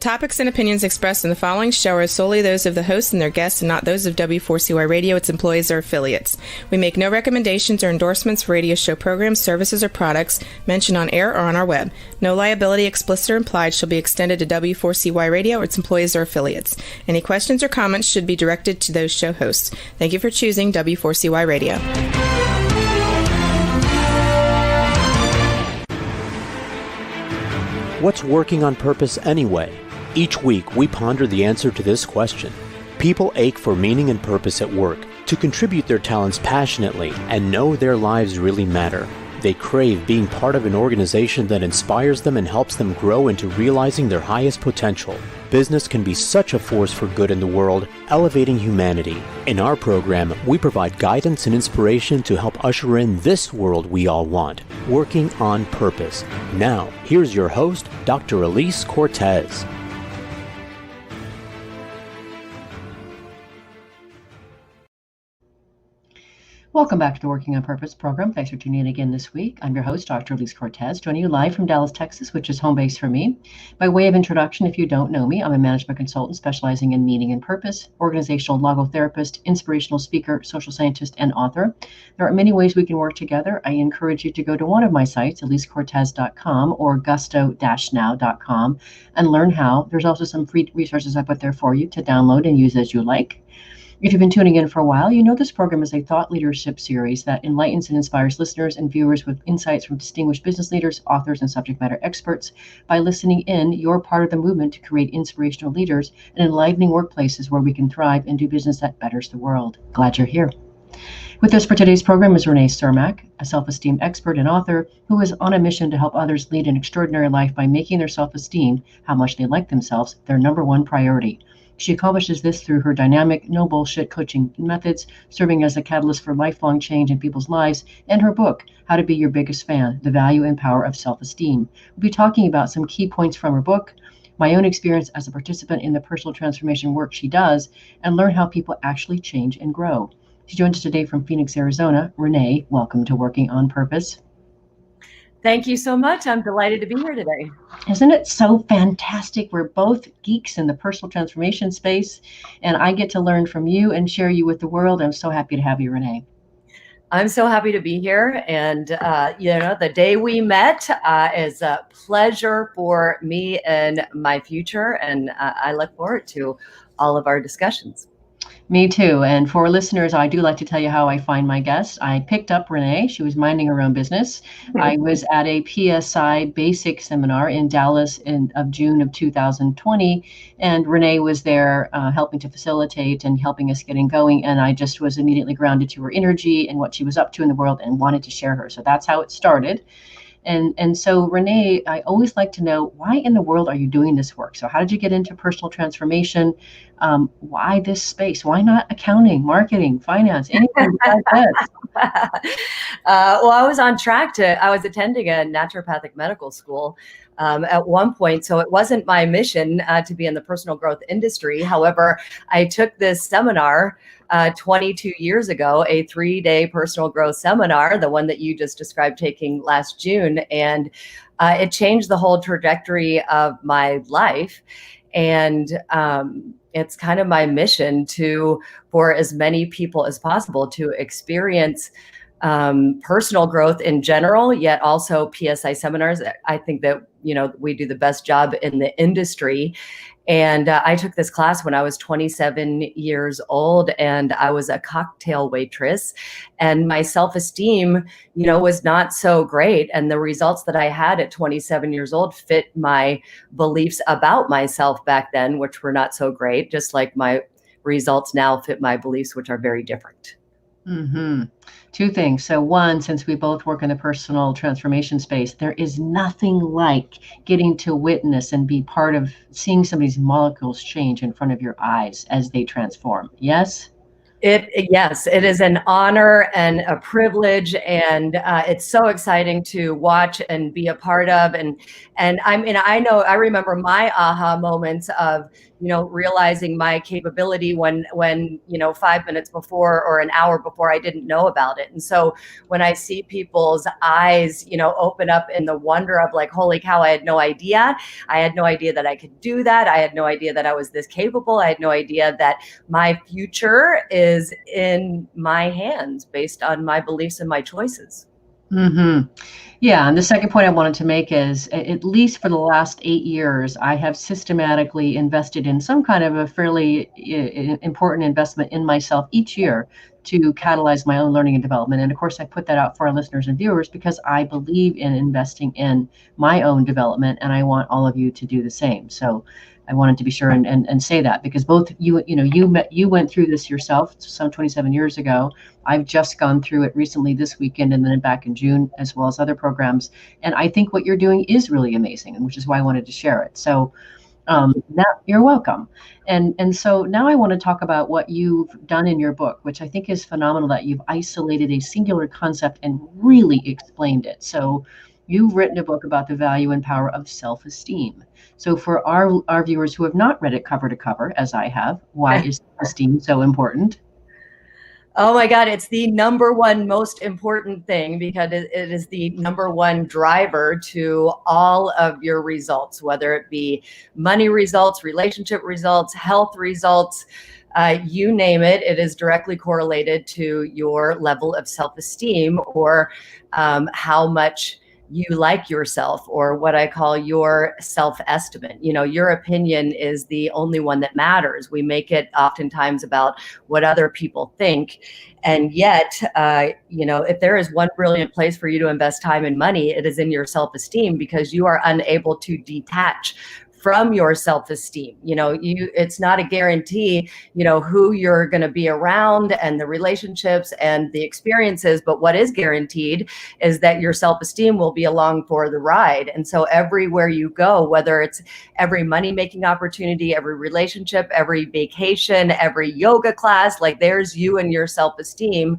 topics and opinions expressed in the following show are solely those of the host and their guests and not those of W4CY Radio, its employees, or affiliates. We make no recommendations or endorsements for radio show programs, services, or products mentioned on air or on our web. No liability, explicit or implied, shall be extended to W4CY Radio or its employees or affiliates. Any questions or comments should be directed to those show hosts. Thank you for choosing W4CY Radio. What's working on purpose anyway? Each week, we ponder the answer to this question. People ache for meaning and purpose at work, to contribute their talents passionately and know their lives really matter. They crave being part of an organization that inspires them and helps them grow into realizing their highest potential. Business can be such a force for good in the world, elevating humanity. In our program, we provide guidance and inspiration to help usher in this world we all want, working on purpose. Now, here's your host, Dr. Alise Cortez. Welcome back to the Working on Purpose program. Thanks for tuning in again this week. I'm your host, Dr. Alise Cortez, joining you live from Dallas, Texas, which is home base for me. By way of introduction, if you don't know me, I'm a management consultant specializing in meaning and purpose, organizational logotherapist, inspirational speaker, social scientist, and author. There are many ways we can work together. I encourage you to go to one of my sites, alisecortez.com or gusto-now.com, and learn how. There's also some free resources I put there for you to download and use as you like. If you've been tuning in for a while, you know this program is a thought leadership series that enlightens and inspires listeners and viewers with insights from distinguished business leaders, authors, and subject matter experts. By listening in, you're part of the movement to create inspirational leaders and enlivening workplaces where we can thrive and do business that betters the world. Glad you're here. With us for today's program is Renee Cermak, a self-esteem expert and author who is on a mission to help others lead an extraordinary life by making their self-esteem, how much they like themselves, their number one priority. She accomplishes this through her dynamic, no bullshit coaching methods, serving as a catalyst for lifelong change in people's lives, and her book, How to Be Your Biggest Fan, The Value and Power of Self-Esteem. We'll be talking about some key points from her book, my own experience as a participant in the personal transformation work she does, and learn how people actually change and grow. She joins us today from Phoenix, Arizona. Renee, welcome to Working on Purpose. Thank you so much. I'm delighted to be here today. Isn't it so fantastic? We're both geeks in the personal transformation space, and I get to learn from you and share you with the world. I'm so happy to have you, Renee. I'm so happy to be here. And, the day we met is a pleasure for me and my future. And I look forward to all of our discussions. Me too. And for listeners, I do like to tell you how I find my guests. I picked up Renee. She was minding her own business. I was at a PSI basic seminar in Dallas of June of 2020. And Renee was there helping to facilitate and helping us getting going. And I just was immediately grounded to her energy and what she was up to in the world and wanted to share her. So that's how it started. And so, Renee, I always like to know, why in the world are you doing this work? So how did you get into personal transformation? Why this space? Why not accounting, marketing, finance, anything like that? Well, I was on track I was attending a naturopathic medical school at one point. So it wasn't my mission to be in the personal growth industry. However, I took this seminar 22 years ago, a 3-day personal growth seminar, the one that you just described taking last June. And it changed the whole trajectory of my life. And it's kind of my mission for as many people as possible to experience personal growth in general, yet also PSI seminars. I think that, we do the best job in the industry. And I took this class when I was 27 years old, and I was a cocktail waitress, and my self-esteem, was not so great. And the results that I had at 27 years old fit my beliefs about myself back then, which were not so great, just like my results now fit my beliefs, which are very different. Mm-hmm. Two things. So one, since we both work in the personal transformation space, there is nothing like getting to witness and be part of seeing somebody's molecules change in front of your eyes as they transform. Yes? Yes, it is an honor and a privilege, and it's so exciting to watch and be a part of. And I remember my aha moments of, realizing my capability when 5 minutes before or an hour before I didn't know about it. And so when I see people's eyes, open up in the wonder of like, holy cow, I had no idea. I had no idea that I could do that. I had no idea that I was this capable. I had no idea that my future is in my hands based on my beliefs and my choices. Mm-hmm. Yeah. And the second point I wanted to make is, at least for the last 8 years, I have systematically invested in some kind of a fairly important investment in myself each year to catalyze my own learning and development. And of course, I put that out for our listeners and viewers because I believe in investing in my own development, and I want all of you to do the same. So I wanted to be sure and say that, because both you went through this yourself some 27 years ago. I've just gone through it recently this weekend and then back in June, as well as other programs. And I think what you're doing is really amazing, and which is why I wanted to share it. So now you're welcome. And so now I want to talk about what you've done in your book, which I think is phenomenal, that you've isolated a singular concept and really explained it. So you've written a book about the value and power of self-esteem. So for our viewers who have not read it cover to cover, as I have, why is self-esteem so important? Oh my God, it's the number one most important thing, because it is the number one driver to all of your results, whether it be money results, relationship results, health results, you name it. It is directly correlated to your level of self-esteem, or how much you like yourself, or what I call your self-estimate. Your opinion is the only one that matters. We make it oftentimes about what other people think. And yet, if there is one brilliant place for you to invest time and money, it is in your self-esteem, because you are unable to detach from your self-esteem. It's not a guarantee, who you're going to be around and the relationships and the experiences, but what is guaranteed is that your self-esteem will be along for the ride. And so everywhere you go, whether it's every money-making opportunity, every relationship, every vacation, every yoga class, like there's you and your self-esteem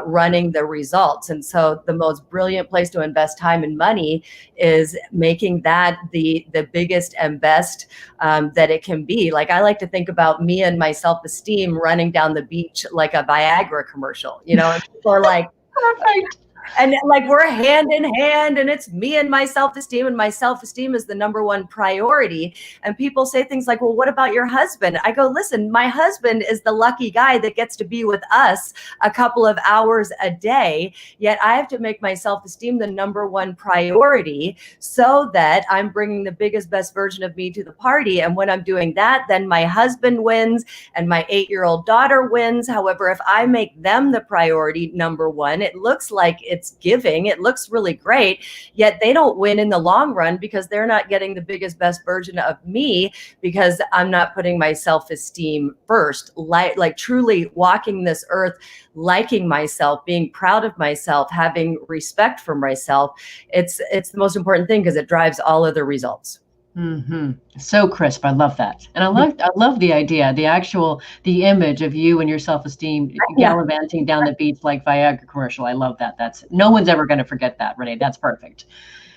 running the results. And so the most brilliant place to invest time and money is making that the biggest and best that it can be. Like, I like to think about me and my self-esteem running down the beach like a Viagra commercial, and people are like, perfect. And like, we're hand in hand, and it's me and my self-esteem, and my self-esteem is the number one priority. And people say things like, well, what about your husband? I go, listen, my husband is the lucky guy that gets to be with us a couple of hours a day. Yet I have to make my self-esteem the number one priority, so that I'm bringing the biggest, best version of me to the party. And when I'm doing that, then my husband wins and my 8-year-old daughter wins. However, if I make them the priority number one, it looks like it's giving. It looks really great, yet they don't win in the long run, because they're not getting the biggest, best version of me, because I'm not putting my self-esteem first, like truly walking this earth, liking myself, being proud of myself, having respect for myself. It's the most important thing, because it drives all other results. Mm-hmm. So crisp. I love that. And I love the idea, the image of you and your self-esteem gallivanting down the beach like Viagra commercial. I love that. No one's ever going to forget that, Renee. That's perfect.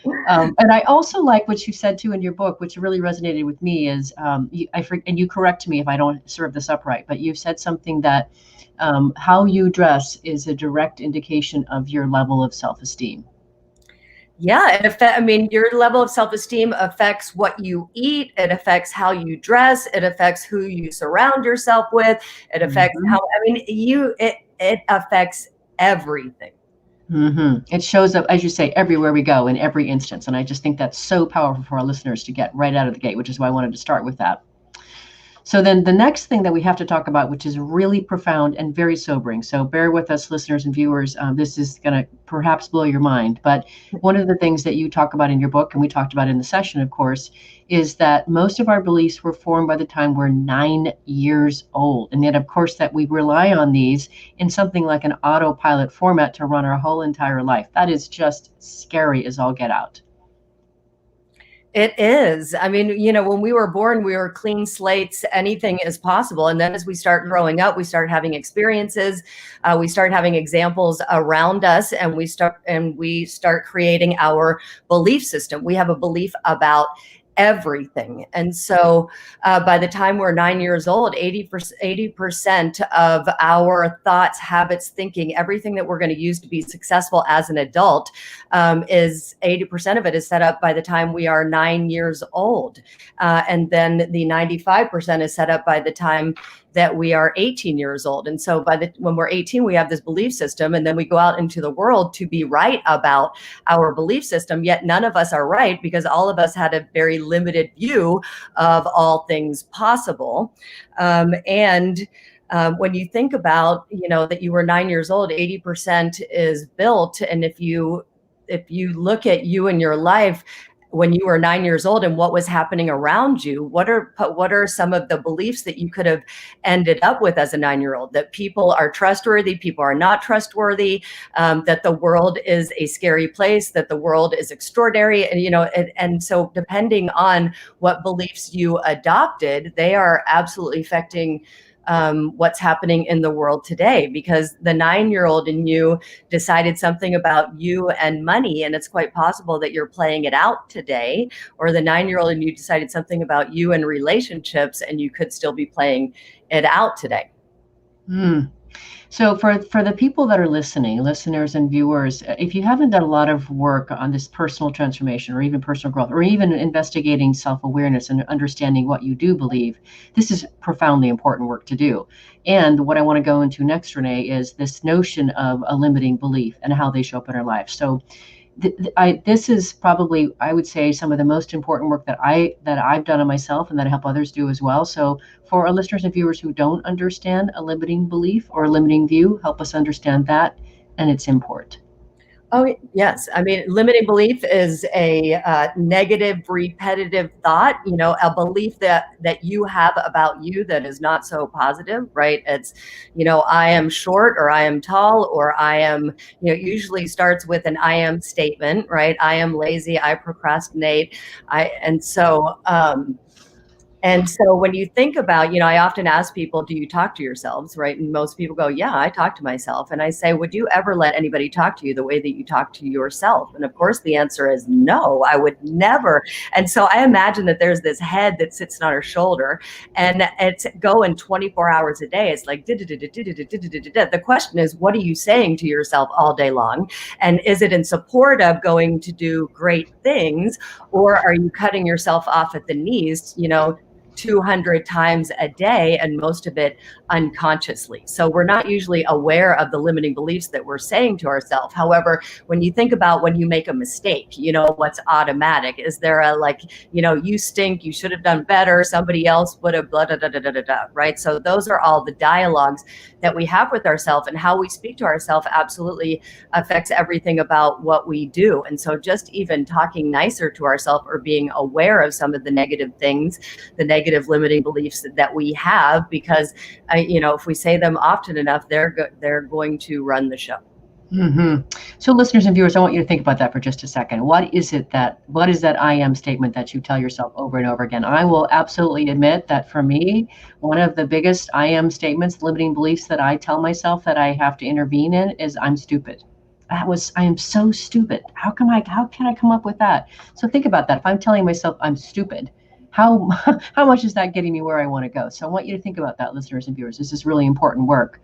And I also like what you said too in your book, which really resonated with me, is and you correct me if I don't serve this up right, but you said something that how you dress is a direct indication of your level of self-esteem. Yeah, your level of self-esteem affects what you eat. It affects how you dress. It affects who you surround yourself with. It affects it affects everything. Mm-hmm. It shows up, as you say, everywhere we go, in every instance. And I just think that's so powerful for our listeners to get right out of the gate, which is why I wanted to start with that. So then the next thing that we have to talk about, which is really profound and very sobering. So bear with us, listeners and viewers. This is going to perhaps blow your mind. But one of the things that you talk about in your book, and we talked about in the session, of course, is that most of our beliefs were formed by the time we're 9 years old. And yet, of course, that we rely on these in something like an autopilot format to run our whole entire life. That is just scary as all get out. It is. When we were born, we were clean slates. Anything is possible. And then as we start growing up, we start having experiences. We start having examples around us, and we start creating our belief system. We have a belief about everything. And so by the time we're 9 years old, 80% of our thoughts, habits, thinking, everything that we're going to use to be successful as an adult is 80% of it is set up by the time we are 9 years old. And then the 95% is set up by the time that we are 18 years old. And so when we're 18, we have this belief system, and then we go out into the world to be right about our belief system, yet none of us are right because all of us had a very limited view of all things possible. When you think about, that you were 9 years old, 80% is built. And if you look at you and your life, when you were 9 years old and what was happening around you, what are some of the beliefs that you could have ended up with as a 9-year-old? That people are trustworthy, people are not trustworthy, that the world is a scary place, that the world is extraordinary. And so depending on what beliefs you adopted, they are absolutely affecting what's happening in the world today, because the 9-year-old in you decided something about you and money, and it's quite possible that you're playing it out today, or the 9-year-old in you decided something about you and relationships, and you could still be playing it out today. So for the people that are listeners and viewers, if you haven't done a lot of work on this personal transformation or even personal growth, or even investigating self-awareness and understanding what you do believe, this is profoundly important work to do. And what I want to go into next, Renee, is this notion of a limiting belief and how they show up in our life. So this is probably, I would say, some of the most important work that I've done on myself and that I help others do as well. So for our listeners and viewers who don't understand a limiting belief or a limiting view, help us understand that and its import. Oh, yes. I mean, limiting belief is a negative, repetitive thought, a belief that you have about you that is not so positive, right? It's, I am short, or I am tall, or I am, usually starts with an I am statement, right? I am lazy, I procrastinate. And so when you think about, I often ask people, do you talk to yourselves, right? And most people go, yeah, I talk to myself. And I say, would you ever let anybody talk to you the way that you talk to yourself? And of course, the answer is no, I would never. And so I imagine that there's this head that sits on her shoulder, and it's going 24 hours a day. It's like, the question is, what are you saying to yourself all day long? And is it in support of going to do great things, or are you cutting yourself off at the knees, 200 times a day, and most of it unconsciously. So we're not usually aware of the limiting beliefs that we're saying to ourselves. However, when you think about when you make a mistake, what's automatic? Is there you stink, you should have done better, somebody else would have blah, blah, blah, blah, blah, blah, right? So those are all the dialogues that we have with ourselves, and how we speak to ourselves absolutely affects everything about what we do. And so just even talking nicer to ourselves, or being aware of some of the negative things, the negative limiting beliefs that we have, because if we say them often enough, they're going to run the show. Mm-hmm. So listeners and viewers, I want you to think about that for just a second. What is that I am statement that you tell yourself over and over again? I will absolutely admit that for me, one of the biggest I am statements, limiting beliefs that I tell myself that I have to intervene in is I'm stupid. I am so stupid. How can I come up with that? So think about that. If I'm telling myself I'm stupid, how much is that getting me where I want to go? So I want you to think about that, listeners and viewers. This is really important work.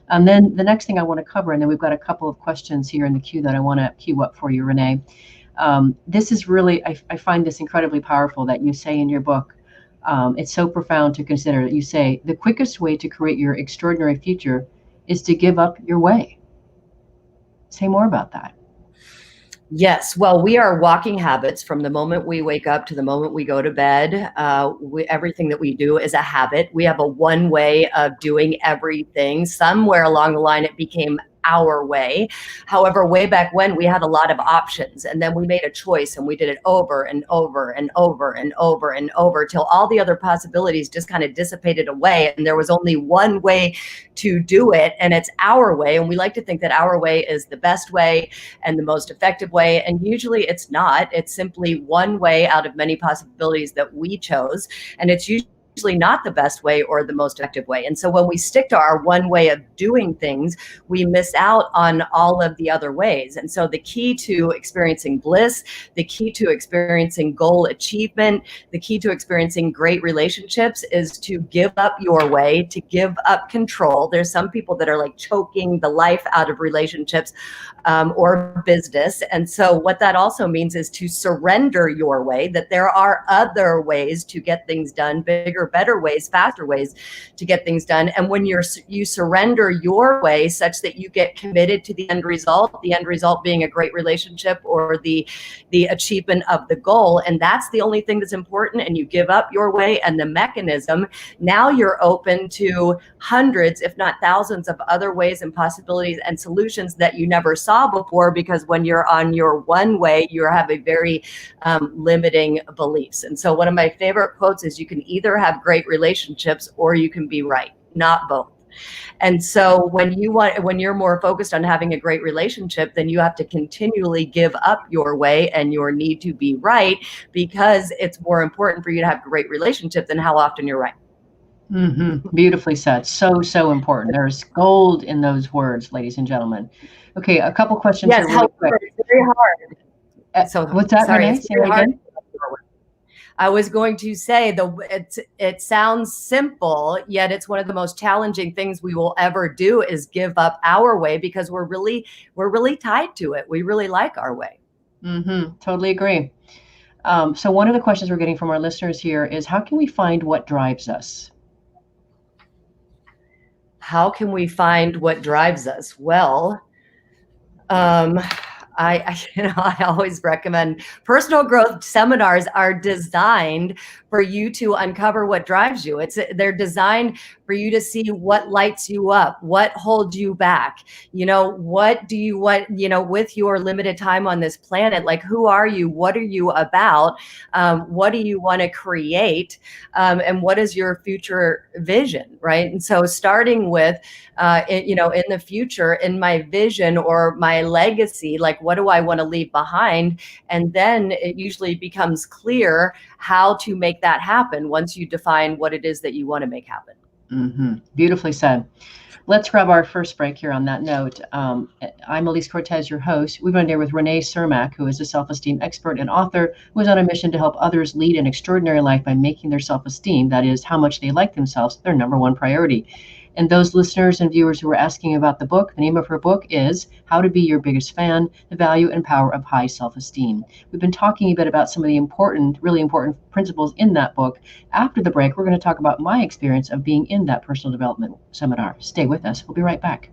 And then the next thing I want to cover, and then we've got a couple of questions here in the queue that I want to queue up for you, Renee. This is really, I find this incredibly powerful that you say in your book. It's so profound to consider that you say the quickest way to create your extraordinary future is to give up your way. Say more about that. Yes. Well, we are walking habits from the moment we wake up to the moment we go to bed. Everything that we do is a habit. We have a one way of doing everything. Somewhere along the line, it became our way. However, way back when, we had a lot of options, and then we made a choice, and we did it over and over and over and over and over till all the other possibilities just kind of dissipated away, and there was only one way to do it, and it's our way. And we like to think that our way is the best way and the most effective way, and usually it's not. It's simply one way out of many possibilities that we chose, and it's usually usually not the best way or the most effective way. And so when we stick to our one way of doing things, we miss out on all of the other ways. And so the key to experiencing bliss, the key to experiencing goal achievement, the key to experiencing great relationships is to give up your way, to give up control. There's some people that are like choking the life out of relationships or business. And so what that also means is to surrender your way, that there are other ways to get things done, bigger, better ways, faster ways to get things done. And when you surrender your way such that you get committed to the end result being a great relationship or the achievement of the goal, and that's the only thing that's important, and you give up your way and the mechanism, now you're open to hundreds, if not thousands of other ways and possibilities and solutions that you never saw before, because when you're on your one way, you have a very limiting beliefs. And so one of my favorite quotes is, you can either have great relationships or you can be right, not both. And so when you're more focused on having a great relationship, then you have to continually give up your way and your need to be right, because it's more important for you to have a great relationship than how often you're right. Mm-hmm. Beautifully said. So important. There's gold in those words, ladies and gentlemen. Okay, a couple questions. Yes, here really quick. it's very hard. So what's that, sorry, Renee? Say it again. I was going to say it sounds simple, yet it's one of the most challenging things we will ever do is give up our way, because we're really tied to it. We really like our way. Mm-hmm. Totally agree. So one of the questions we're getting from our listeners here is, how can we find what drives us? How can we find what drives us? Well, I always recommend personal growth seminars are designed for you to uncover what drives you. They're designed for you to see what lights you up, what holds you back. What do you want, with your limited time on this planet? Like, who are you? What are you about? What do you want to create? And what is your future vision, right? And so starting with, in the future, in my vision or my legacy, like, what do I want to leave behind? And then it usually becomes clear how to make that happen once you define what it is that you want to make happen. Mm-hmm. Beautifully said. Let's grab our first break here on that note. I'm Alise Cortez, your host. We've been there with Renee Cermak, who is a self-esteem expert and author who is on a mission to help others lead an extraordinary life by making their self-esteem, that is, how much they like themselves, their number one priority. And those listeners and viewers who are asking about the book, the name of her book is How to Be Your Biggest Fan, The Value and Power of High Self-Esteem. We've been talking a bit about some of the really important principles in that book. After the break, we're going to talk about my experience of being in that personal development seminar. Stay with us. We'll be right back.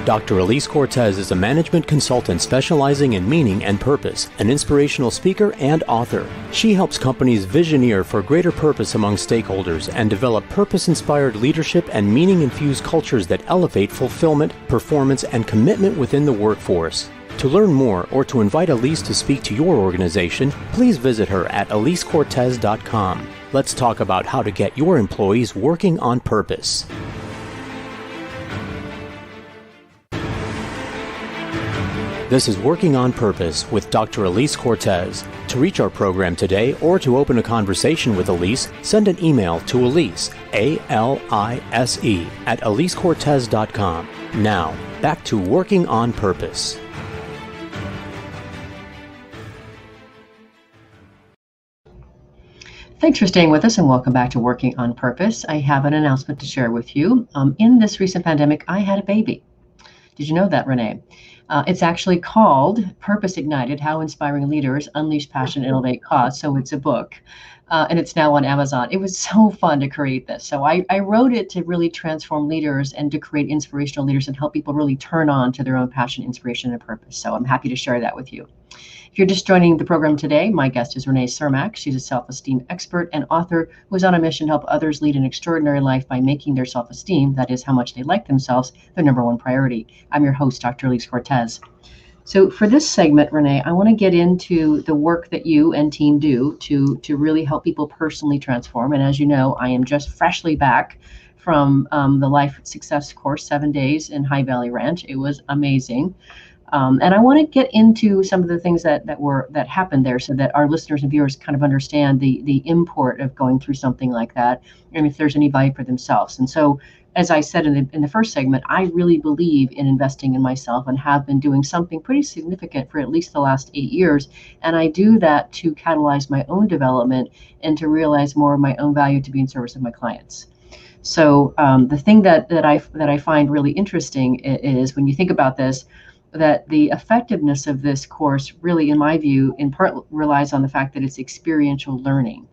Dr. Alise Cortez is a management consultant specializing in meaning and purpose, an inspirational speaker and author. She helps companies visioneer for greater purpose among stakeholders and develop purpose-inspired leadership and meaning-infused cultures that elevate fulfillment, performance, and commitment within the workforce. To learn more or to invite Alise to speak to your organization, please visit her at alisecortez.com. Let's talk about how to get your employees working on purpose. This is Working on Purpose with Dr. Alise Cortez. To reach our program today or to open a conversation with Alise, send an email to Alise, A-L-I-S-E, at alisecortez.com. Now, back to Working on Purpose. Thanks for staying with us and welcome back to Working on Purpose. I have an announcement to share with you. In this recent pandemic, I had a baby. Did you know that, Renee? It's actually called Purpose Ignited, How Inspiring Leaders Unleash Passion, Innovate Cause. So it's a book, and it's now on Amazon. It was so fun to create this. So I wrote it to really transform leaders and to create inspirational leaders and help people really turn on to their own passion, inspiration, and purpose. So I'm happy to share that with you. If you're just joining the program today, my guest is Renee Cermak. She's a self-esteem expert and author who is on a mission to help others lead an extraordinary life by making their self-esteem, that is, how much they like themselves, their number one priority. I'm your host, Dr. Alise Cortez. So for this segment, Renee, I want to get into the work that you and team do to really help people personally transform. And as you know, I am just freshly back from the Life Success course, 7 days in High Valley Ranch. It was amazing. And I want to get into some of the things that happened there, so that our listeners and viewers kind of understand the import of going through something like that, and if there's any value for themselves. And so, as I said in the first segment, I really believe in investing in myself and have been doing something pretty significant for at least the last 8 years. And I do that to catalyze my own development and to realize more of my own value to be in service of my clients. So the thing that I find really interesting is when you think about this, that the effectiveness of this course really, in my view, in part relies on the fact that it's experiential learning.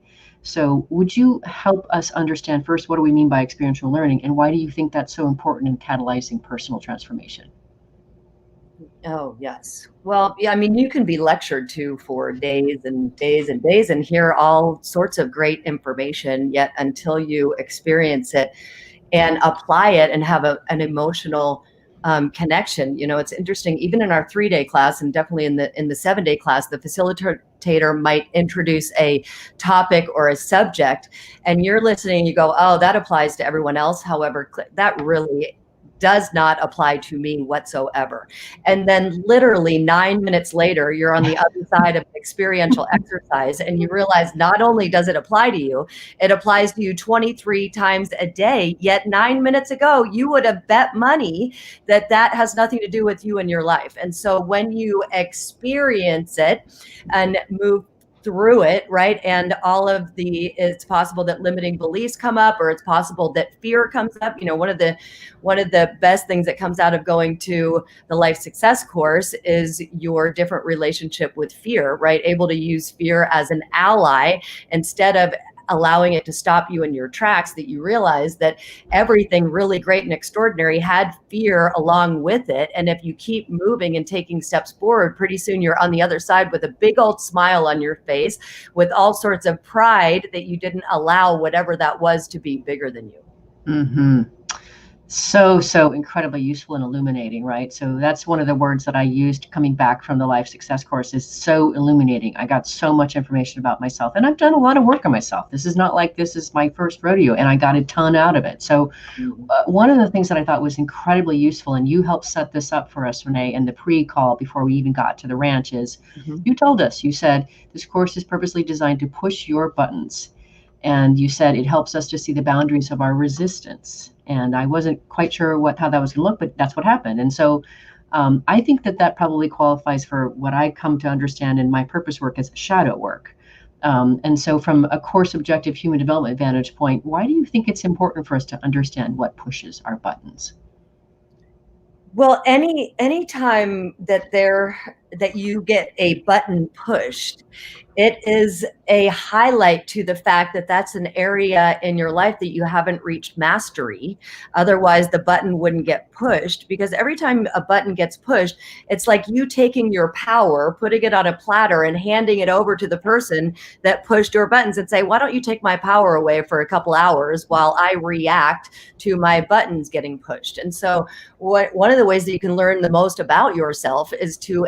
So would you help us understand first, what do we mean by experiential learning, and why do you think that's so important in catalyzing personal transformation? Oh, yes. Well, yeah, I mean, you can be lectured to for days and days and days and hear all sorts of great information, yet until you experience it and apply it and have an emotional connection. It's interesting, even in our 3-day class, and definitely in the 7-day class, the facilitator might introduce a topic or a subject, and you're listening and you go, oh, that applies to everyone else. However, that really does not apply to me whatsoever. And then literally 9 minutes later, you're on the other side of an experiential exercise, and you realize not only does it apply to you, it applies to you 23 times a day. Yet 9 minutes ago, you would have bet money that has nothing to do with you and your life. And so when you experience it and move through it, right? And it's possible that limiting beliefs come up, or it's possible that fear comes up. One of the best things that comes out of going to the Life Success course is your different relationship with fear, right? Able to use fear as an ally instead of allowing it to stop you in your tracks, that you realize that everything really great and extraordinary had fear along with it. And if you keep moving and taking steps forward, pretty soon you're on the other side with a big old smile on your face, with all sorts of pride that you didn't allow whatever that was to be bigger than you. Mm-hmm. So incredibly useful and illuminating, right? So that's one of the words that I used coming back from the Life Success course, is so illuminating. I got so much information about myself, and I've done a lot of work on myself. This is not like this is my first rodeo, and I got a ton out of it. So one of the things that I thought was incredibly useful, and you helped set this up for us, Renee, in the pre-call before we even got to the ranch, is you told us, you said, this course is purposely designed to push your buttons. And you said it helps us to see the boundaries of our resistance. And I wasn't quite sure how that was going to look, but that's what happened. And so I think that probably qualifies for what I come to understand in my purpose work as shadow work. And so from a core subjective human development vantage point, why do you think it's important for us to understand what pushes our buttons? Well, any time that you get a button pushed, it is a highlight to the fact that that's an area in your life that you haven't reached mastery. Otherwise, the button wouldn't get pushed, because every time a button gets pushed, it's like you taking your power, putting it on a platter and handing it over to the person that pushed your buttons and say, why don't you take my power away for a couple hours while I react to my buttons getting pushed? And so one of the ways that you can learn the most about yourself is to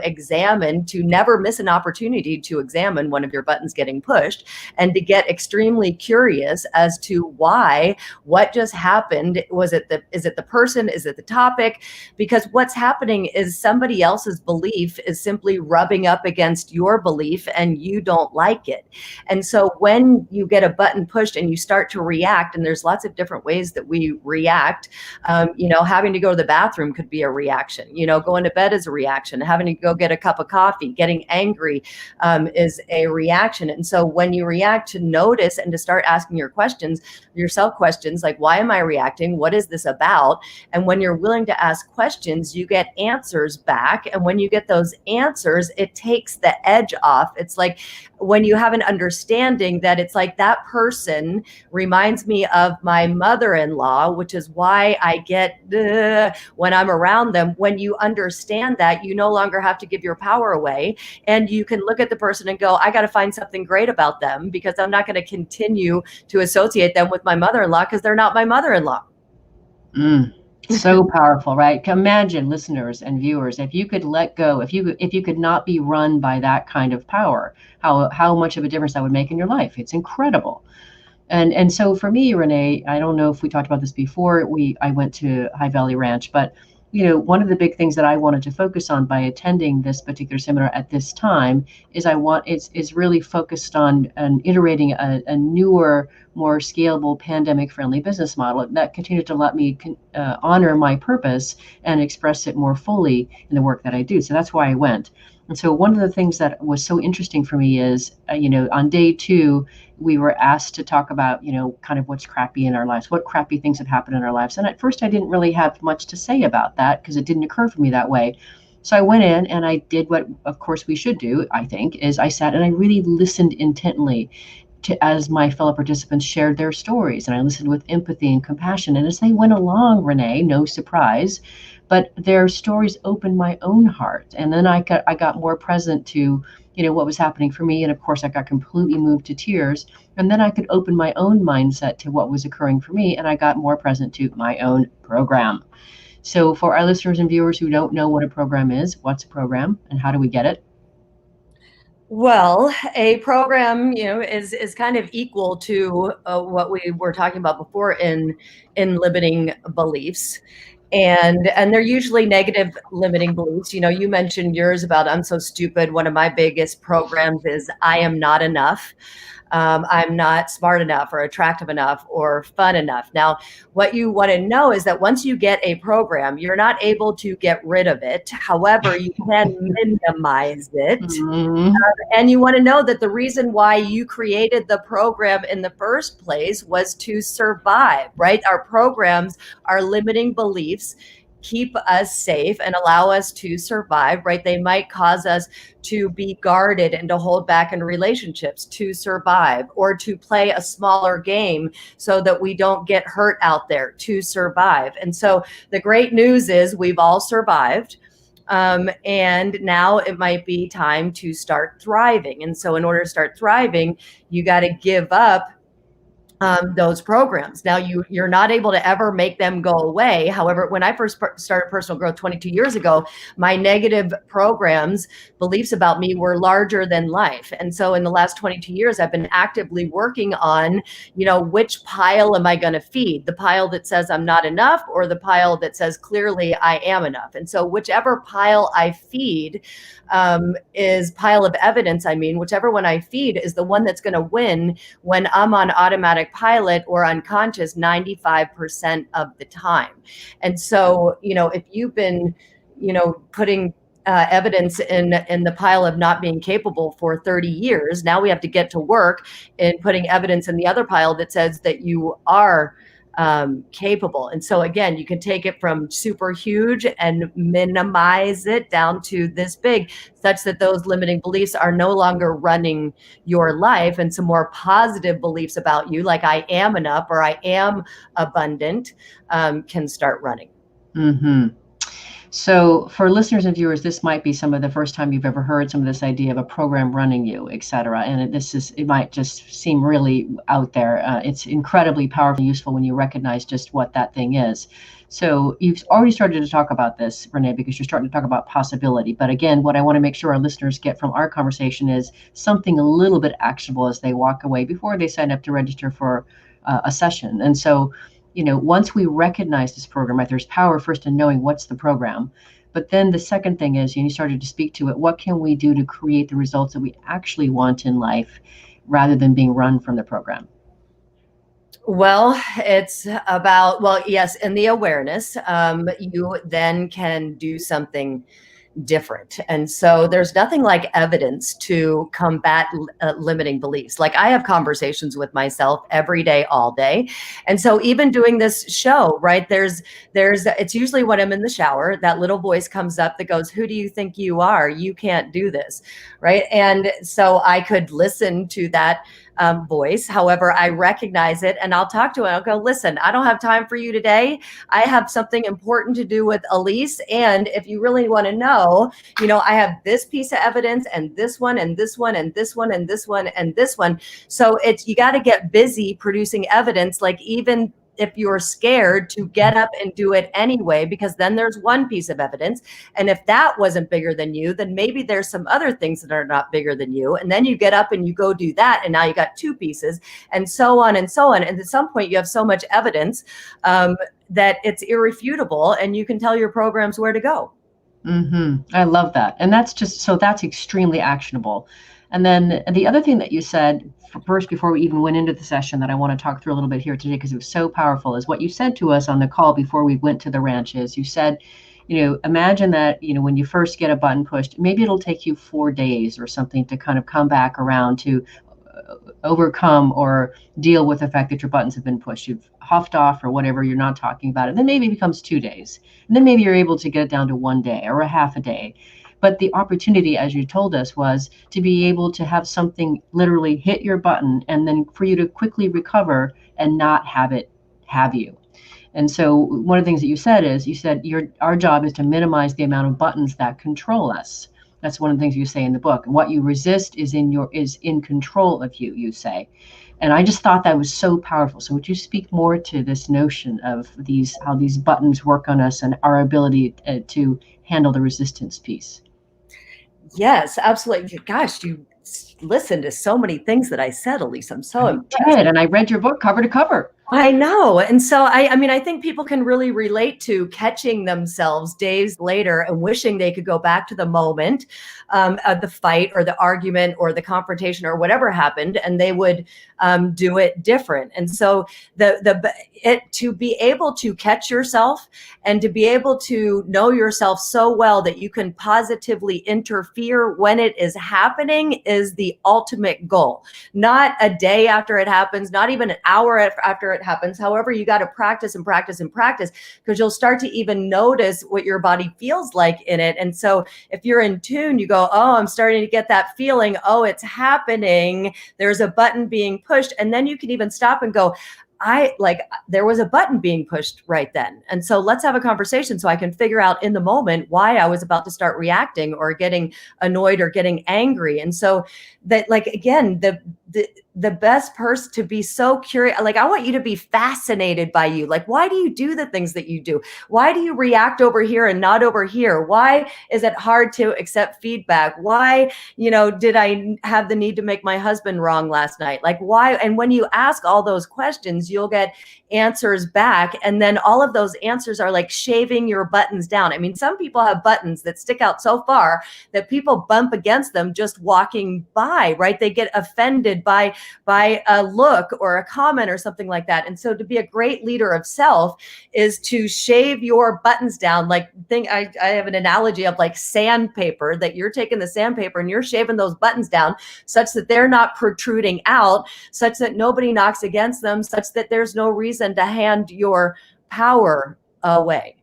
never miss an opportunity to examine one of your buttons getting pushed, and to get extremely curious as to what just happened. Is it the person? Is it the topic? Because what's happening is somebody else's belief is simply rubbing up against your belief, and you don't like it. And so when you get a button pushed and you start to react, and there's lots of different ways that we react, having to go to the bathroom could be a reaction, going to bed is a reaction, having to go get a cup of coffee, getting angry is a reaction. And so when you react, to notice and to start asking yourself questions like, why am I reacting? What is this about? And when you're willing to ask questions, you get answers back. And when you get those answers, it takes the edge off. It's like when you have an understanding that it's like, that person reminds me of my mother-in-law, which is why I get when I'm around them. When you understand that, you no longer have to give your power away, and you can look at the person and go, I got to find something great about them, because I'm not going to continue to associate them with my mother-in-law, because they're not my mother-in-law. So powerful, right? Imagine, listeners and viewers, if you could let go, if you could not be run by that kind of power, how much of a difference that would make in your life. It's incredible. And so for me, Renee, I don't know if we talked about this before. I went to High Valley Ranch, but one of the big things that I wanted to focus on by attending this particular seminar at this time is really focused on iterating a newer, more scalable, pandemic-friendly business model that continues to let me honor my purpose and express it more fully in the work that I do. So that's why I went. And so one of the things that was so interesting for me is, on day 2, we were asked to talk about, kind of what's crappy in our lives, what crappy things have happened in our lives. And at first I didn't really have much to say about that because it didn't occur for me that way. So I went in and I did what, of course, we should do, I think, is I sat and I really listened intently as my fellow participants shared their stories. And I listened with empathy and compassion. And as they went along, Renee, no surprise, but their stories opened my own heart. And then I got more present to, what was happening for me. And of course, I got completely moved to tears. And then I could open my own mindset to what was occurring for me. And I got more present to my own program. So for our listeners and viewers who don't know what a program is, what's a program and how do we get it? Well, a program, is kind of equal to what we were talking about before in limiting beliefs. And they're usually negative limiting beliefs. You mentioned yours about I'm so stupid. One of my biggest programs is I am not enough. I'm not smart enough or attractive enough or fun enough. Now, what you want to know is that once you get a program, you're not able to get rid of it. However, you can minimize it. Mm-hmm. And you want to know that the reason why you created the program in the first place was to survive, right? Our programs are limiting beliefs keep us safe and allow us to survive, right? They might cause us to be guarded and to hold back in relationships to survive, or to play a smaller game so that we don't get hurt out there to survive. And so the great news is we've all survived. And now it might be time to start thriving. And so in order to start thriving, you got to give up those programs. Now you're not able to ever make them go away. However, when I first started personal growth 22 years ago, my negative programs, beliefs about me were larger than life. And so in the last 22 years, I've been actively working on, which pile am I going to feed? The pile that says I'm not enough, or the pile that says clearly I am enough. And so whichever pile I feed is pile of evidence. Whichever one I feed is the one that's going to win when I'm on automatic pilot or unconscious 95% of the time. And so, if you've been, putting evidence in the pile of not being capable for 30 years, now we have to get to work in putting evidence in the other pile that says that you are capable. And so again, you can take it from super huge and minimize it down to this big, such that those limiting beliefs are no longer running your life, and some more positive beliefs about you, like I am enough or I am abundant, can start running. Mm-hmm. So for listeners and viewers, this might be some of the first time you've ever heard some of this idea of a program running you, et cetera. And it might just seem really out there. It's incredibly powerful and useful when you recognize just what that thing is. So you've already started to talk about this, Renee, because you're starting to talk about possibility. But again, what I want to make sure our listeners get from our conversation is something a little bit actionable as they walk away before they sign up to register for a session. And so, once we recognize this program, right, there's power first in knowing what's the program. But then the second thing is, you started to speak to it, what can we do to create the results that we actually want in life rather than being run from the program? Well, it's about, yes, and the awareness, you then can do something different. And so there's nothing like evidence to combat limiting beliefs. Like I have conversations with myself every day, all day. And so even doing this show, right, it's usually when I'm in the shower, that little voice comes up that goes, who do you think you are? You can't do this. Right. And so I could listen to that voice. However, I recognize it and I'll talk to it. I'll go, listen, I don't have time for you today. I have something important to do with Alise. And if you really want to know, I have this piece of evidence and this one and this one and this one and this one and this one. So you got to get busy producing evidence, like even if you're scared to get up and do it anyway, because then there's one piece of evidence. And if that wasn't bigger than you, then maybe there's some other things that are not bigger than you. And then you get up and you go do that. And now you got two pieces, and so on and so on. And at some point you have so much evidence that it's irrefutable, and you can tell your programs where to go. I love that. And that's extremely actionable. And then the other thing that you said first, before we even went into the session, that I want to talk through a little bit here today, because it was so powerful, is what you said to us on the call before we went to the ranches. You said, imagine that, when you first get a button pushed, maybe it'll take you 4 days or something to kind of come back around to overcome or deal with the fact that your buttons have been pushed. You've huffed off or whatever, you're not talking about it. Then maybe it becomes 2 days. And then maybe you're able to get it down to 1 day or a half a day. But the opportunity, as you told us, was to be able to have something literally hit your button, and then for you to quickly recover and not have it have you. And so one of the things that you said our job is to minimize the amount of buttons that control us. That's one of the things you say in the book. What you resist is in control of you, you say. And I just thought that was so powerful. So would you speak more to this notion of how these buttons work on us and our ability to handle the resistance piece? Yes, absolutely. Gosh, you listened to so many things that I said, Alise. I'm so impressed. I did, and I read your book cover to cover. I know. And so, I think people can really relate to catching themselves days later and wishing they could go back to the moment of the fight or the argument or the confrontation or whatever happened, and they would do it different. And so to be able to catch yourself and to be able to know yourself so well that you can positively interfere when it is happening is the ultimate goal. Not a day after it happens, not even an hour after it happens. However, you got to practice and practice and practice, because you'll start to even notice what your body feels like in it. And so if you're in tune, you go, oh, I'm starting to get that feeling. Oh, it's happening. There's a button being pushed. And then you can even stop and go, there was a button being pushed right then. And so let's have a conversation so I can figure out in the moment why I was about to start reacting or getting annoyed or getting angry. And so that, again, the best person to be so curious, I want you to be fascinated by you. Why do you do the things that you do? Why do you react over here and not over here? Why is it hard to accept feedback? Why, did I have the need to make my husband wrong last night? Why? And when you ask all those questions, you'll get answers back. And then all of those answers are like shaving your buttons down. I mean, some people have buttons that stick out so far that people bump against them just walking by, right? They get offended by a look or a comment or something like that. And so to be a great leader of self is to shave your buttons down. I have an analogy of sandpaper, that you're taking the sandpaper and you're shaving those buttons down such that they're not protruding out, such that nobody knocks against them, such that there's no reason to hand your power away.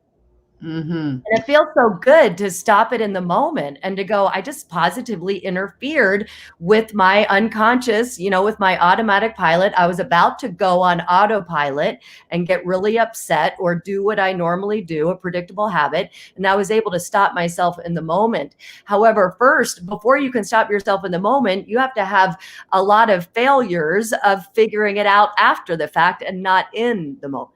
And it feels so good to stop it in the moment and to go, I just positively interfered with my unconscious, with my automatic pilot. I was about to go on autopilot and get really upset or do what I normally do, a predictable habit. And I was able to stop myself in the moment. However, first, before you can stop yourself in the moment, you have to have a lot of failures of figuring it out after the fact and not in the moment.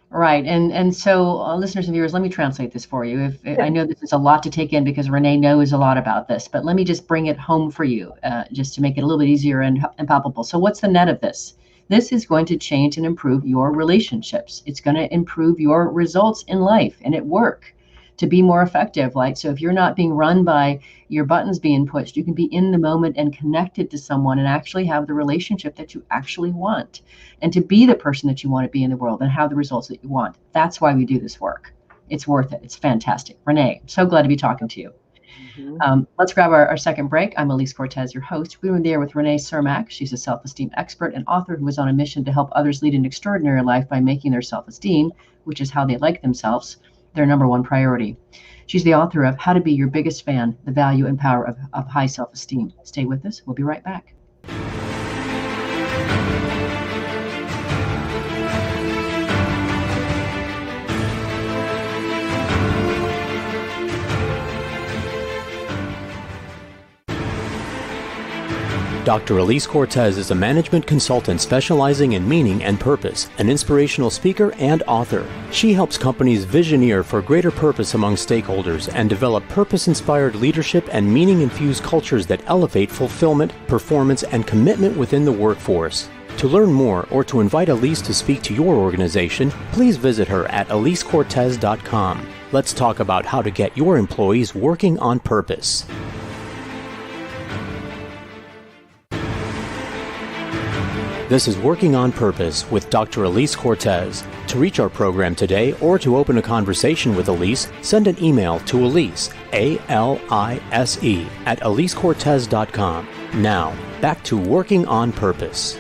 Right. And so listeners and viewers, let me translate this for you. I know this is a lot to take in because Renee knows a lot about this, but let me just bring it home for you, just to make it a little bit easier and palpable. So what's the net of this? This is going to change and improve your relationships. It's going to improve your results in life and at work to be more effective. So if you're not being run by your buttons being pushed, you can be in the moment and connected to someone and actually have the relationship that you actually want, and to be the person that you want to be in the world and have the results that you want. That's why we do this work. It's worth it. It's fantastic. Renee, I'm so glad to be talking to you. Let's grab our second break. I'm Alise Cortez, your host. We were there with Renee Cermak. She's a self-esteem expert and author who is on a mission to help others lead an extraordinary life by making their self-esteem, which is how they like themselves, their number one priority. She's the author of How to Be Your Biggest Fan, The Value and Power of High Self-Esteem. Stay with us. We'll be right back. Dr. Alise Cortez is a management consultant specializing in meaning and purpose, an inspirational speaker and author. She helps companies visioneer for greater purpose among stakeholders and develop purpose-inspired leadership and meaning-infused cultures that elevate fulfillment, performance, and commitment within the workforce. To learn more or to invite Alise to speak to your organization, please visit her at alisecortez.com. Let's talk about how to get your employees working on purpose. This is Working on Purpose with Dr. Alise Cortez. To reach our program today or to open a conversation with Alise, send an email to Alise, A-L-I-S-E, at alisecortez.com. Now, back to Working on Purpose.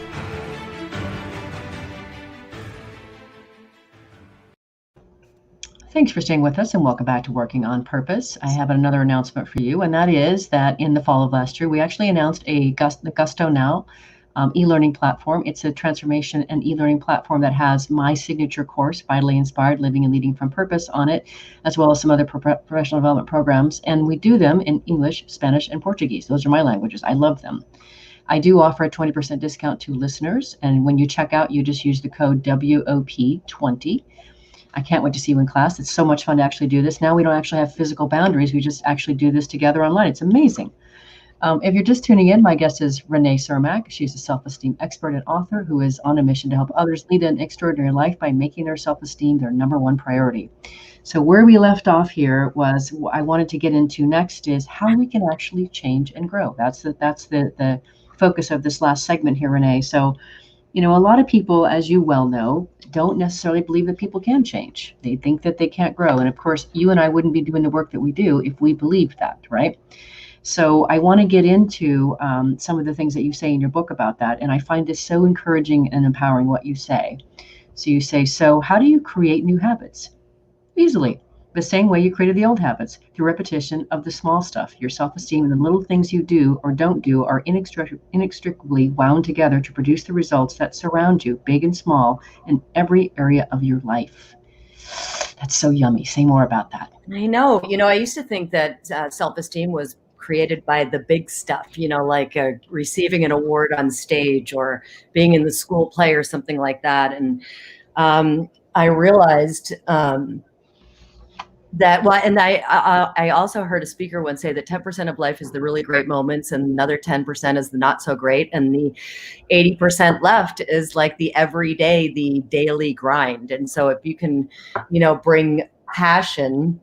Thanks for staying with us and welcome back to Working on Purpose. I have another announcement for you, and that is that in the fall of last year, we actually announced the Gusto Now e-learning platform. It's a transformation and e-learning platform that has my signature course, Vitally Inspired, Living and Leading from Purpose, on it, as well as some other professional development programs. And we do them in English, Spanish, and Portuguese. Those are my languages. I love them. I do offer a 20% discount to listeners. And when you check out, you just use the code WOP20. I can't wait to see you in class. It's so much fun to actually do this. Now we don't actually have physical boundaries. We just actually do this together online. It's amazing. If you're just tuning in, my guest is Renee Cermak. She's a self-esteem expert and author who is on a mission to help others lead an extraordinary life by making their self-esteem their number one priority. So where we left off here was I wanted to get into next is how we can actually change and grow. That's the focus of this last segment here, Renee. So, a lot of people, as you well know, don't necessarily believe that people can change. They think that they can't grow. And of course, you and I wouldn't be doing the work that we do if we believed that, right? So I want to get into some of the things that you say in your book about that. And I find this so encouraging and empowering what you say. So you say, so how do you create new habits? Easily, the same way you created the old habits, through repetition of the small stuff. Your self-esteem and the little things you do or don't do are inextricably wound together to produce the results that surround you, big and small, in every area of your life. That's so yummy. Say more about that. I know. I used to think that self-esteem was created by the big stuff, like receiving an award on stage or being in the school play or something like that. And I realized I also heard a speaker once say that 10% of life is the really great moments and another 10% is the not so great. And the 80% left is like the everyday, the daily grind. And so if you can, bring passion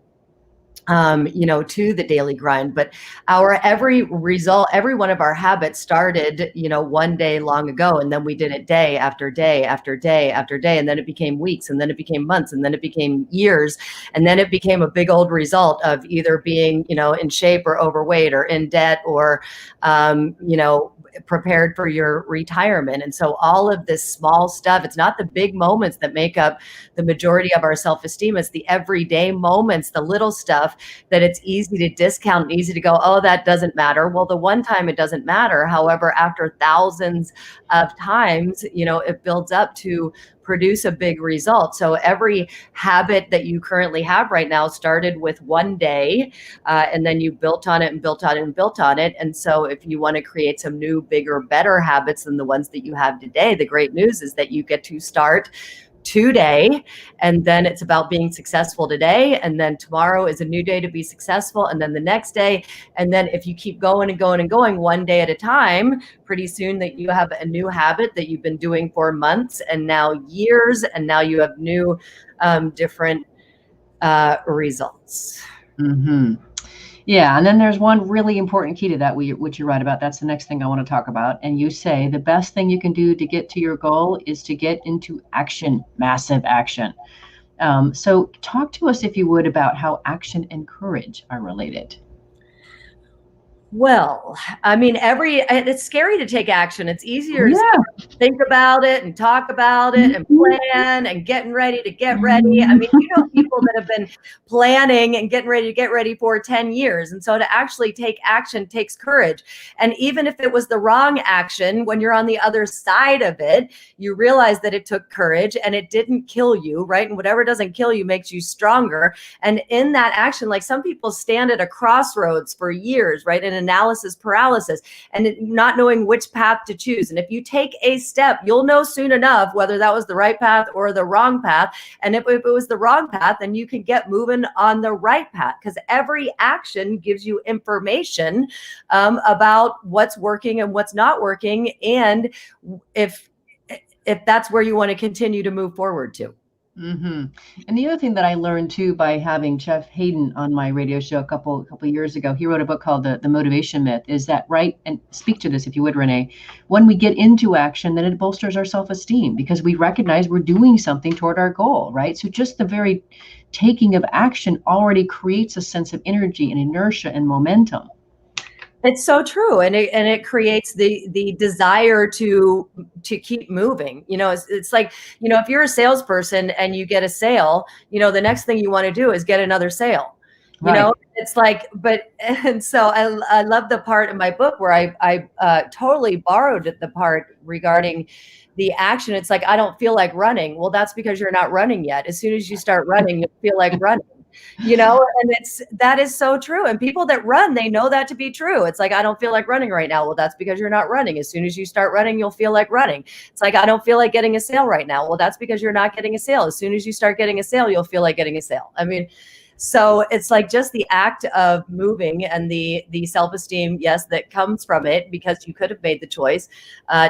to the daily grind, but every one of our habits started, one day long ago. And then we did it day after day after day after day. And then it became weeks, and then it became months, and then it became years. And then it became a big old result of either being, in shape or overweight or in debt or, prepared for your retirement. And so all of this small stuff, it's not the big moments that make up the majority of our self-esteem. It's the everyday moments, the little stuff that it's easy to discount, easy to go, oh, that doesn't matter. Well, the one time it doesn't matter. However, after thousands of times, it builds up to produce a big result. So every habit that you currently have right now started with one day, and then you built on it and built on it and built on it. And so if you want to create some new, bigger, better habits than the ones that you have today, the great news is that you get to start today, and then it's about being successful today, and then tomorrow is a new day to be successful, and then the next day, and then if you keep going and going and going one day at a time, pretty soon that you have a new habit that you've been doing for months and now years, and now you have new different results. Mm-hmm. Yeah, and then there's one really important key to that, which you write about. That's the next thing I want to talk about. And you say the best thing you can do to get to your goal is to get into action, massive action. So talk to us, if you would, about how action and courage are related. Well, I mean, it's scary to take action. It's easier to think about it and talk about it and plan and getting ready to get ready. I mean, people that have been planning and getting ready to get ready for 10 years. And so to actually take action takes courage. And even if it was the wrong action, when you're on the other side of it, you realize that it took courage and it didn't kill you, right? And whatever doesn't kill you makes you stronger. And in that action, like some people stand at a crossroads for years, right? In analysis paralysis and not knowing which path to choose. And if you take a step, you'll know soon enough whether that was the right path or the wrong path. And if it was the wrong path, then you can get moving on the right path, because every action gives you information about what's working and what's not working, and if that's where you want to continue to move forward to. Mm-hmm. And the other thing that I learned too by having Jeff Hayden on my radio show a couple years ago, he wrote a book called The Motivation Myth, is that, right? And speak to this if you would, Renee. When we get into action, then it bolsters our self-esteem because we recognize we're doing something toward our goal, right? So just the very taking of action already creates a sense of energy and inertia and momentum. It's so true. And it creates the desire to keep moving. It's like, if you're a salesperson and you get a sale, the next thing you want to do is get another sale. Right. It's like, and so I love the part in my book where I totally borrowed the part regarding the action. It's like, I don't feel like running. Well, that's because you're not running yet. As soon as you start running, you'll feel like running. And that is so true. And people that run, they know that to be true. It's like, I don't feel like running right now. Well, that's because you're not running. As soon as you start running, you'll feel like running. It's like, I don't feel like getting a sale right now. Well, that's because you're not getting a sale. As soon as you start getting a sale, you'll feel like getting a sale. I mean, so it's like just the act of moving and the self-esteem, yes, that comes from it, because you could have made the choice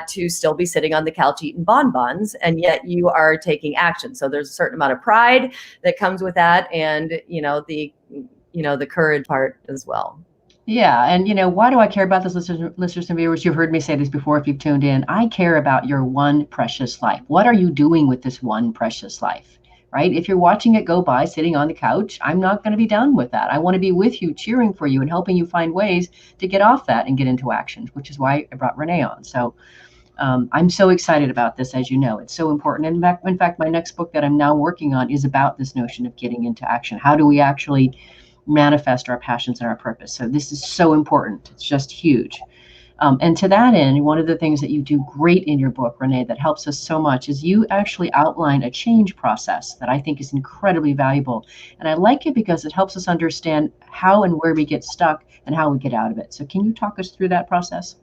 to still be sitting on the couch eating bonbons, and yet you are taking action. So there's a certain amount of pride that comes with that, and the courage part as well. Yeah. And, why do I care about this, listeners and viewers? You've heard me say this before if you've tuned in. I care about your one precious life. What are you doing with this one precious life? Right? If you're watching it go by, sitting on the couch, I'm not going to be down with that. I want to be with you, cheering for you and helping you find ways to get off that and get into action, which is why I brought Renee on. So I'm so excited about this, as you know. It's so important. In fact, my next book that I'm now working on is about this notion of getting into action. How do we actually manifest our passions and our purpose? So this is so important. It's just huge. And to that end, one of the things that you do great in your book, Renee, that helps us so much is you actually outline a change process that I think is incredibly valuable. And I like it because it helps us understand how and where we get stuck and how we get out of it. So can you talk us through that process?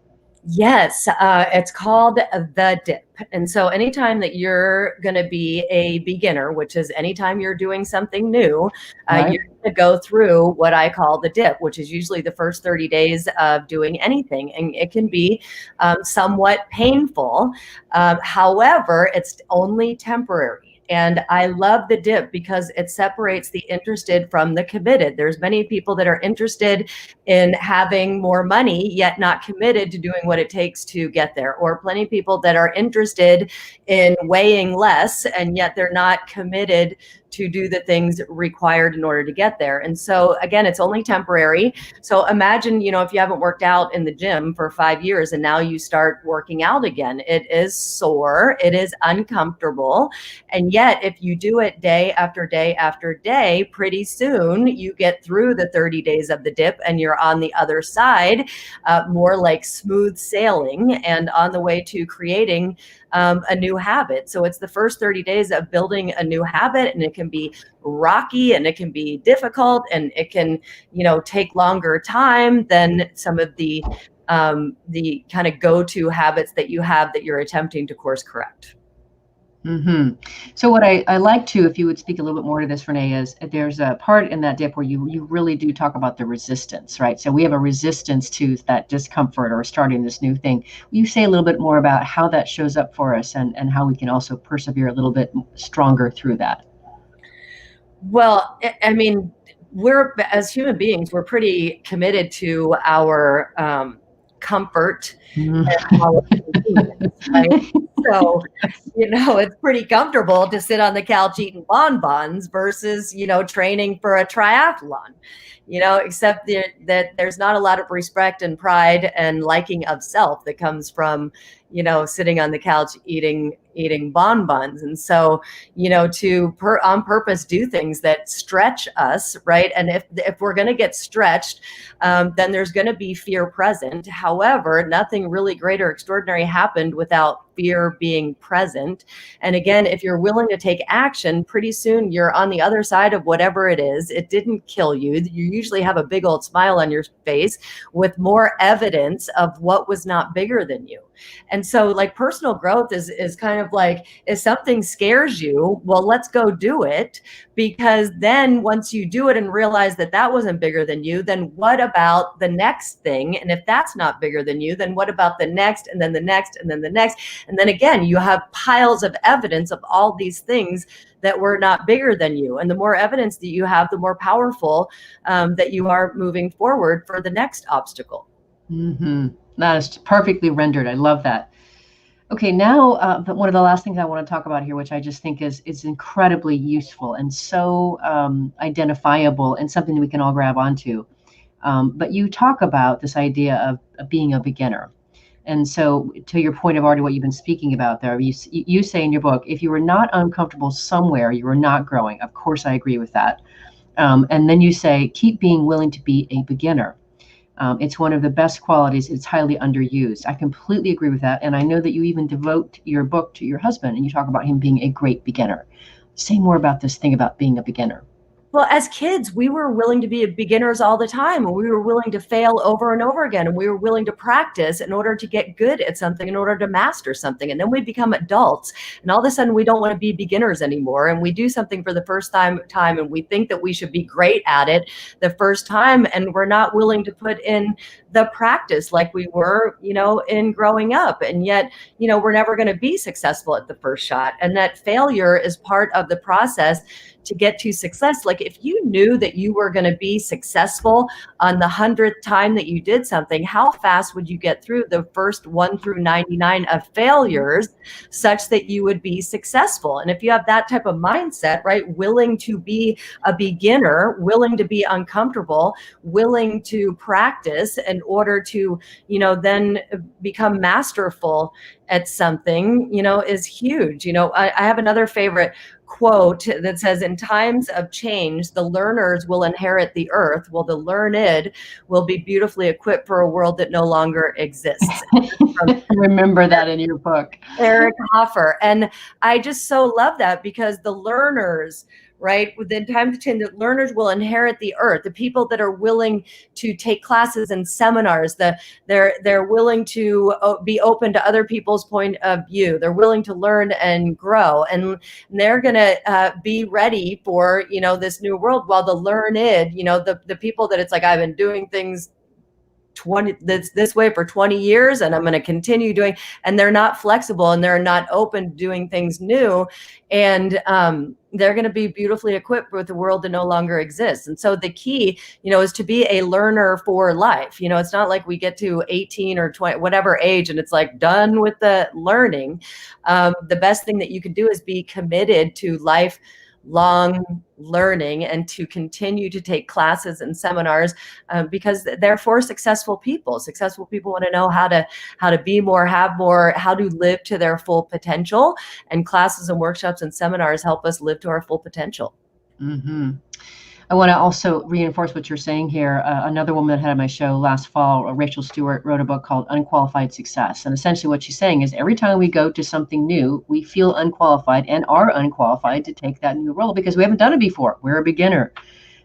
Yes, it's called the dip. And so anytime that you're going to be a beginner, which is anytime you're doing something new, Right. you're going to go through what I call the dip, which is usually the first 30 days of doing anything. And it can be somewhat painful. However, it's only temporary. And I love the dip because it separates the interested from the committed. There's many people that are interested in having more money, yet not committed to doing what it takes to get there. Or plenty of people that are interested in weighing less, and yet they're not committed to do the things required in order to get there. And so again, it's only temporary. So imagine, if you haven't worked out in the gym for 5 years and now you start working out again, it is sore, it is uncomfortable. And yet if you do it day after day after day, pretty soon you get through the 30 days of the dip and you're on the other side, more like smooth sailing and on the way to creating a new habit. So it's the first 30 days of building a new habit, and it can be rocky and it can be difficult and it can, take longer time than some of the kind of go-to habits that you have that you're attempting to course correct. Mm-hmm. So what I like to, if you would speak a little bit more to this, Renee, is there's a part in that dip where you really do talk about the resistance, right? So we have a resistance to that discomfort or starting this new thing. Will you say a little bit more about how that shows up for us and how we can also persevere a little bit stronger through that? Well, I mean, as human beings, we're pretty committed to our comfort. Right? So, it's pretty comfortable to sit on the couch eating bonbons versus, training for a triathlon, except that there's not a lot of respect and pride and liking of self that comes from, sitting on the couch eating bonbons. And so, on purpose do things that stretch us, right? And if we're going to get stretched, then there's going to be fear present. However, nothing really great or extraordinary happened without fear being present. And again, if you're willing to take action, pretty soon you're on the other side of whatever it is. It didn't kill you. You usually have a big old smile on your face with more evidence of what was not bigger than you. And so like personal growth is kind of like, if something scares you, well, let's go do it. Because then once you do it and realize that that wasn't bigger than you, then what about the next thing? And if that's not bigger than you, then what about the next, and then the next, and then the next? And then again, you have piles of evidence of all these things that were not bigger than you. And the more evidence that you have, the more powerful that you are moving forward for the next obstacle. Mm-hmm. That is perfectly rendered. I love that. Okay, now one of the last things I want to talk about here, which I just think is incredibly useful and so identifiable and something that we can all grab onto. But you talk about this idea of being a beginner. And so to your point of already what you've been speaking about there, you say in your book, if you were not uncomfortable somewhere, you were not growing. Of course, I agree with that. And then you say, keep being willing to be a beginner. It's one of the best qualities. It's highly underused. I completely agree with that. And I know that you even devote your book to your husband and you talk about him being a great beginner. Say more about this thing about being a beginner. Well, as kids, we were willing to be beginners all the time, and we were willing to fail over and over again, and we were willing to practice in order to get good at something, in order to master something. And then we become adults, and all of a sudden we don't want to be beginners anymore, and we do something for the first time, and we think that we should be great at it the first time, and we're not willing to put in the practice like we were, in growing up. And yet, we're never going to be successful at the first shot, and that failure is part of the process to get to success. Like if you knew that you were going to be successful on the 100th time that you did something, how fast would you get through the first 1 through 99 of failures such that you would be successful? And if you have that type of mindset, right, willing to be a beginner, willing to be uncomfortable, willing to practice in order to, then become masterful at something, is huge. I have another favorite quote that says, in times of change, the learners will inherit the earth, while the learned will be beautifully equipped for a world that no longer exists. Remember that in your book. Eric Hoffer. And I just so love that, because the learners, right, within time to change, the learners will inherit the earth. The people that are willing to take classes and seminars, they're willing to be open to other people's point of view. They're willing to learn and grow, and they're going to be ready for, this new world. While the learned, the people that it's like, I've been doing things this way for 20 years and I'm going to continue doing, and they're not flexible and they're not open to doing things new, and they're going to be beautifully equipped with a world that no longer exists. And so the key, is to be a learner for life. It's not like we get to 18 or 20, whatever age, and it's like done with the learning. The best thing that you can do is be committed to lifelong learning and to continue to take classes and seminars, because they're for successful people. Successful people want to know how to be more, have more, how to live to their full potential. And classes and workshops and seminars help us live to our full potential. Mm-hmm. I want to also reinforce what you're saying here. Another woman that had on my show last fall, Rachel Stewart, wrote a book called Unqualified Success. And essentially what she's saying is every time we go to something new, we feel unqualified and are unqualified to take that new role because we haven't done it before. We're a beginner.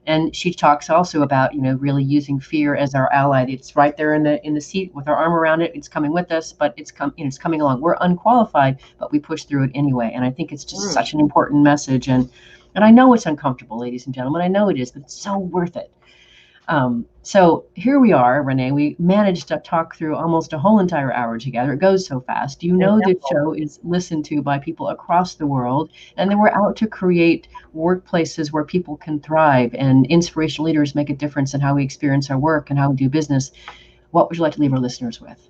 And she talks also about, really using fear as our ally. It's right there in the seat with our arm around it. It's coming with us, but it's coming along. We're unqualified, but we push through it anyway. And I think it's just such an important message. And I know it's uncomfortable, ladies and gentlemen. I know it is, but it's so worth it. So here we are, Renee. We managed to talk through almost a whole entire hour together. It goes so fast. The show is listened to by people across the world, and then we're out to create workplaces where people can thrive and inspirational leaders make a difference in how we experience our work and how we do business. What would you like to leave our listeners with?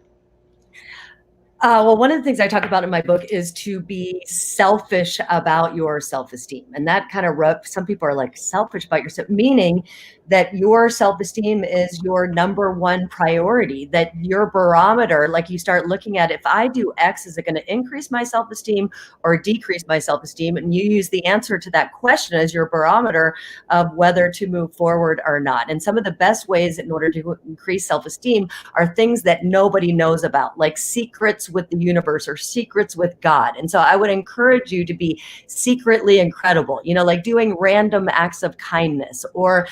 Well, one of the things I talk about in my book is to be selfish about your self-esteem. And that kind of some people are like, selfish about yourself, meaning that your self-esteem is your number one priority, that your barometer, like you start looking at, if I do X, is it going to increase my self-esteem or decrease my self-esteem? And you use the answer to that question as your barometer of whether to move forward or not. And some of the best ways in order to increase self-esteem are things that nobody knows about, like secrets with the universe or secrets with God. And so I would encourage you to be secretly incredible, like doing random acts of kindness, or,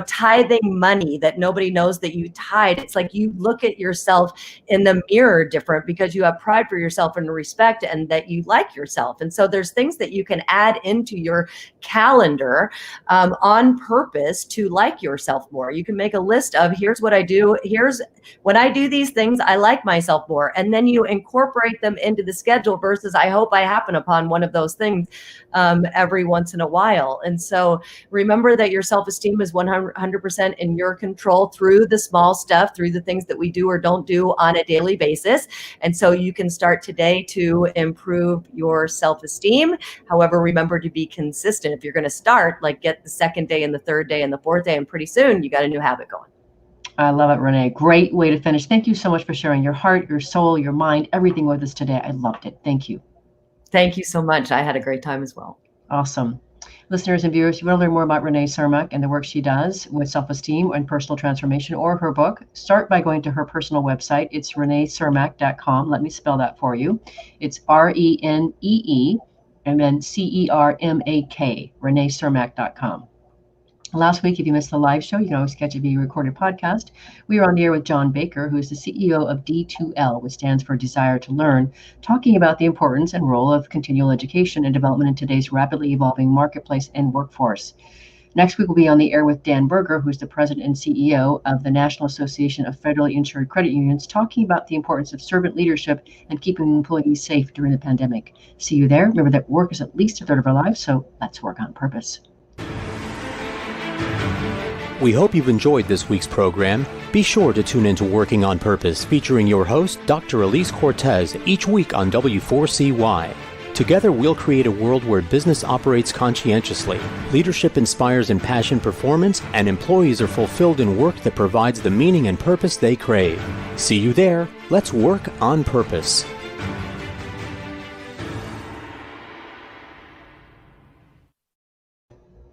tithing money that nobody knows that you tithe. It's like you look at yourself in the mirror different because you have pride for yourself and respect, and that you like yourself. And so there's things that you can add into your calendar on purpose to like yourself more. You can make a list of, here's what I do. Here's when I do these things, I like myself more. And then you incorporate them into the schedule versus I hope I happen upon one of those things every once in a while. And so remember that your self-esteem is 100% in your control through the small stuff, through the things that we do or don't do on a daily basis. And so you can start today to improve your self-esteem. However, remember to be consistent. If you're going to start, like get the second day and the third day and the fourth day, and pretty soon you got a new habit going. I love it, Renee. Great way to finish. Thank you so much for sharing your heart, your soul, your mind, everything with us today. I loved it. Thank you. Thank you so much. I had a great time as well. Awesome. Listeners and viewers, if you want to learn more about Renee Cermak and the work she does with self-esteem and personal transformation, or her book, start by going to her personal website. It's reneecermak.com. Let me spell that for you. It's RENEE and then CERMAK, reneecermak.com. Last week, if you missed the live show, you can always catch a via recorded podcast. We were on the air with John Baker, who is the CEO of D2L, which stands for Desire to Learn, talking about the importance and role of continual education and development in today's rapidly evolving marketplace and workforce. Next week, we'll be on the air with Dan Berger, who's the president and CEO of the National Association of Federally Insured Credit Unions, talking about the importance of servant leadership and keeping employees safe during the pandemic. See you there. Remember that work is at least a third of our lives, so let's work on purpose. We hope you've enjoyed this week's program. Be sure to tune into Working on Purpose, featuring your host, Dr. Alise Cortez, each week on W4CY. Together, we'll create a world where business operates conscientiously, leadership inspires impassioned performance, and employees are fulfilled in work that provides the meaning and purpose they crave. See you there. Let's work on purpose.